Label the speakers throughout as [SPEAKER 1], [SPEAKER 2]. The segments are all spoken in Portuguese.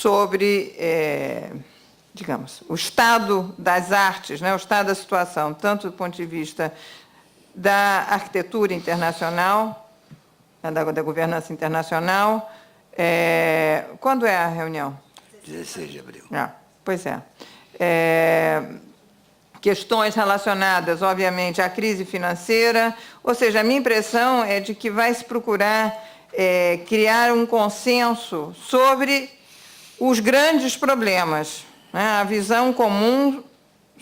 [SPEAKER 1] sobre, digamos, o estado das artes, né, o estado da situação, tanto do ponto de vista da arquitetura internacional, da governança internacional. Quando é a reunião?
[SPEAKER 2] 16 de abril.
[SPEAKER 1] Pois é. Questões relacionadas, obviamente, à crise financeira, ou seja, a minha impressão é de que vai se procurar criar um consenso sobre os grandes problemas, né? A visão comum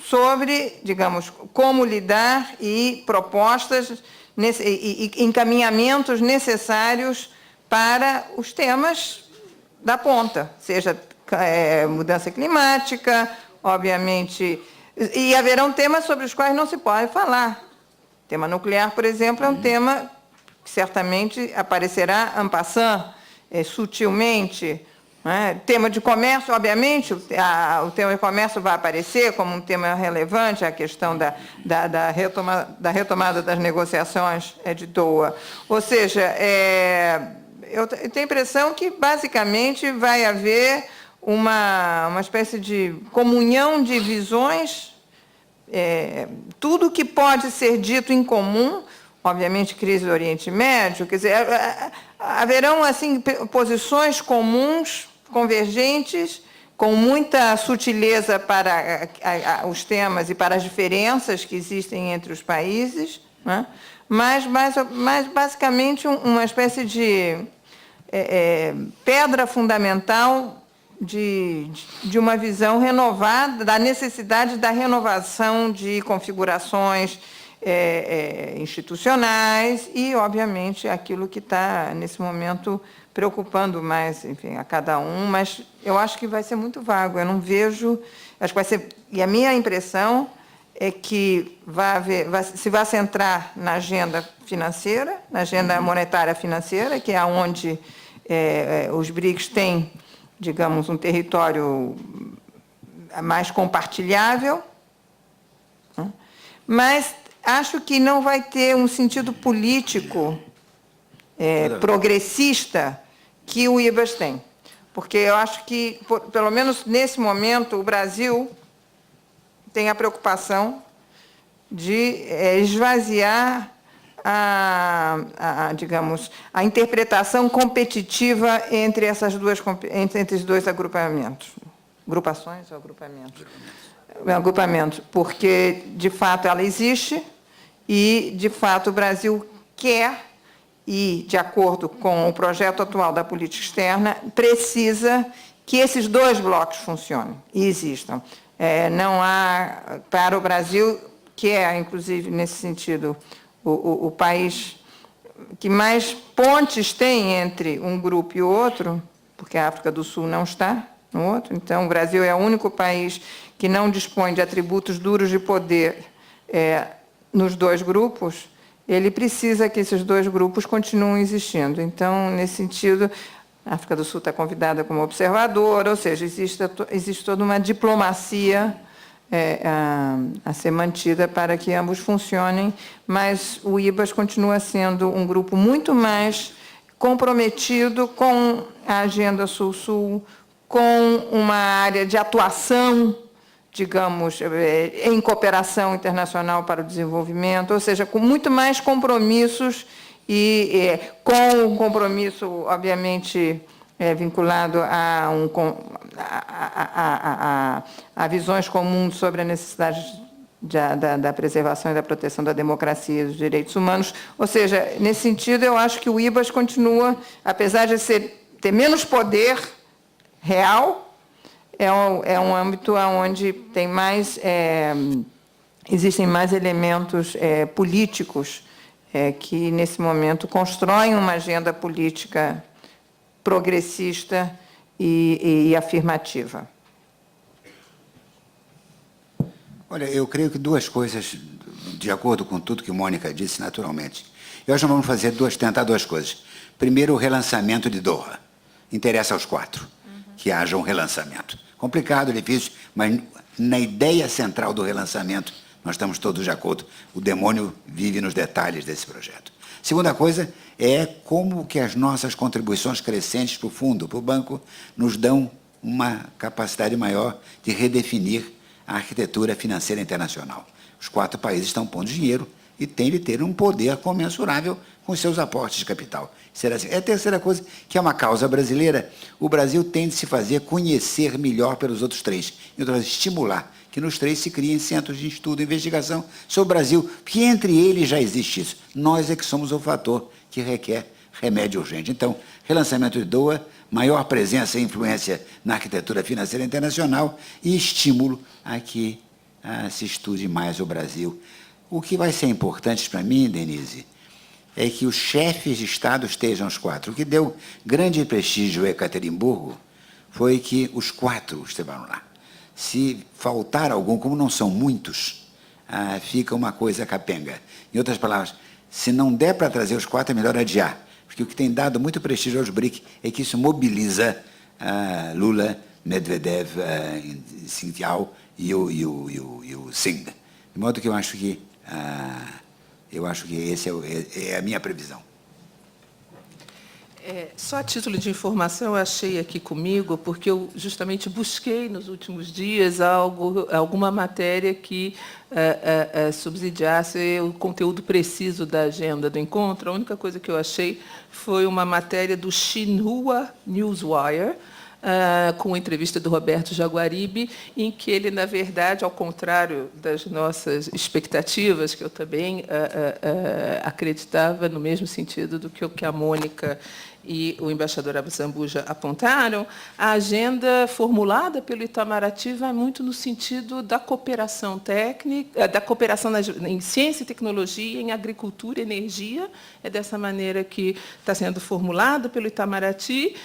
[SPEAKER 1] sobre, digamos, como lidar e propostas e encaminhamentos necessários para os temas da ponta, seja mudança climática, obviamente, e haverão temas sobre os quais não se pode falar. O tema nuclear, por exemplo, é um tema que certamente aparecerá en passant, sutilmente. Né? Tema de comércio, obviamente, o tema de comércio vai aparecer como um tema relevante, a questão da retomada das negociações de Doha. Ou seja, eu tenho a impressão que, basicamente, vai haver uma espécie de comunhão de visões, tudo que pode ser dito em comum, obviamente, crise do Oriente Médio, quer dizer, haverão, assim, posições comuns, convergentes, com muita sutileza para os temas e para as diferenças que existem entre os países, né? mas basicamente, uma espécie de pedra fundamental de uma visão renovada, da necessidade da renovação de configurações institucionais e, obviamente, aquilo que está, nesse momento, preocupando mais, enfim, a cada um, mas eu acho que vai ser muito vago, eu não vejo, acho que vai ser, e a minha impressão é que se vai centrar na agenda financeira, na agenda monetária financeira, que é onde os BRICS têm, digamos, um território mais compartilhável, né? Mas acho que não vai ter um sentido político progressista que o IBAS tem. Porque eu acho que, pelo menos nesse momento, o Brasil tem a preocupação de esvaziar digamos, a interpretação competitiva entre esses dois agrupamentos. Agrupações ou agrupamentos? Agrupamentos, porque, de fato, ela existe e, de fato, o Brasil quer, e, de acordo com o projeto atual da política externa, precisa que esses dois blocos funcionem e existam. Não há, para o Brasil, que é, inclusive, nesse sentido, o país que mais pontes tem entre um grupo e o outro, porque a África do Sul não está no outro, então o Brasil é o único país que não dispõe de atributos duros de poder nos dois grupos, ele precisa que esses dois grupos continuem existindo. Então, nesse sentido, a África do Sul está convidada como observadora, ou seja, existe toda uma diplomacia a ser mantida para que ambos funcionem, mas o IBAS continua sendo um grupo muito mais comprometido com a agenda Sul-Sul, com uma área de atuação, digamos, em cooperação internacional para o desenvolvimento, ou seja, com muito mais compromissos e com um compromisso, obviamente, vinculado a visões comuns sobre a necessidade da preservação e da proteção da democracia e dos direitos humanos. Ou seja, nesse sentido, eu acho que o IBAS continua, apesar de ter menos poder real, é um âmbito onde tem existem mais elementos políticos que, nesse momento, constroem uma agenda política progressista e afirmativa.
[SPEAKER 2] Olha, eu creio que duas coisas, de acordo com tudo que Mônica disse, naturalmente. Eu acho que vamos tentar duas coisas. Primeiro, o relançamento de Doha. Interessa aos quatro que haja um relançamento. Complicado, difícil, mas na ideia central do relançamento, nós estamos todos de acordo. O demônio vive nos detalhes desse projeto. Segunda coisa é como que as nossas contribuições crescentes para o fundo, para o banco, nos dão uma capacidade maior de redefinir a arquitetura financeira internacional. Os 4 países estão pondo dinheiro e têm de ter um poder comensurável com seus aportes de capital. Será assim. É a terceira coisa, que é uma causa brasileira. O Brasil tem de se fazer conhecer melhor pelos outros 3. Então, estimular que nos 3 se criem centros de estudo e investigação sobre o Brasil, porque entre eles já existe isso. Nós é que somos o fator que requer remédio urgente. Então, relançamento de Doha, maior presença e influência na arquitetura financeira internacional e estímulo a que se estude mais o Brasil. O que vai ser importante para mim, Denise, é que os chefes de Estado estejam os 4. O que deu grande prestígio a Ekaterimburgo foi que os 4 estiveram lá. Se faltar algum, como não são muitos, fica uma coisa capenga. Em outras palavras, se não der para trazer os 4, é melhor adiar. Porque o que tem dado muito prestígio aos BRIC é que isso mobiliza Lula, Medvedev, Xinjiao e o Singh. De modo que eu acho que essa é a minha previsão.
[SPEAKER 3] Só a título de informação, eu achei aqui comigo, porque eu justamente busquei nos últimos dias alguma matéria que subsidiasse o conteúdo preciso da agenda do encontro. A única coisa que eu achei foi uma matéria do Xinhua Newswire, com a entrevista do Roberto Jaguaribe, em que ele, na verdade, ao contrário das nossas expectativas, que eu também acreditava no mesmo sentido do que a Mônica e o embaixador Absambuja apontaram, a agenda formulada pelo Itamaraty vai muito no sentido da cooperação técnica, da cooperação em ciência e tecnologia, em agricultura e energia. É dessa maneira que está sendo formulado pelo Itamaraty,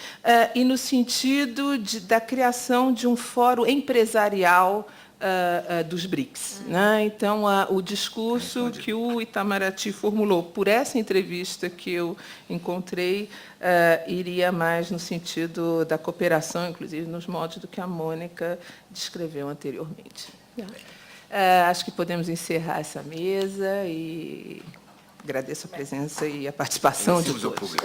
[SPEAKER 3] e no sentido da criação de um fórum empresarial dos BRICS. Né? Então, o discurso que o Itamaraty formulou por essa entrevista que eu encontrei iria mais no sentido da cooperação, inclusive nos modos do que a Mônica descreveu anteriormente. Acho que podemos encerrar essa mesa e agradeço a presença e a participação de todos.